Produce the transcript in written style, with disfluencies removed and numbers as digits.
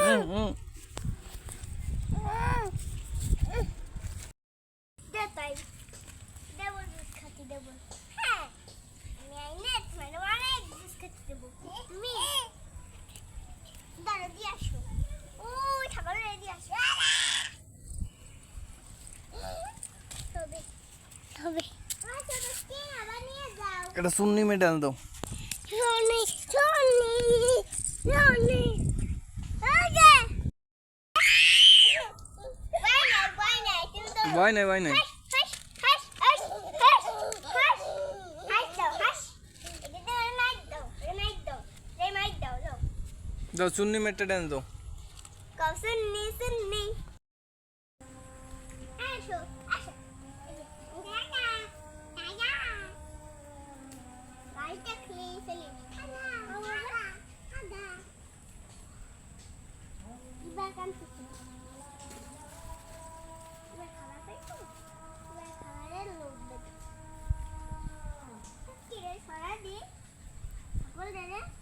দে তাই দেবো জুস খাতি দেবো হ্যাঁ আমি আইনে তোমার অনেক জুস খাতি দেবো তুমি দাঁড়া দিয়ে আসো ওই ঠাকুর রেডি আসো তবে তবে আবার নিয়ে যাও এটা সুন্নি মেডাল দাও সোনি সোনি সোনি আগে ভয় নাই ভয় নাই দাও সুন্নি মেটটা ডান্স দাও Salah di, aku udah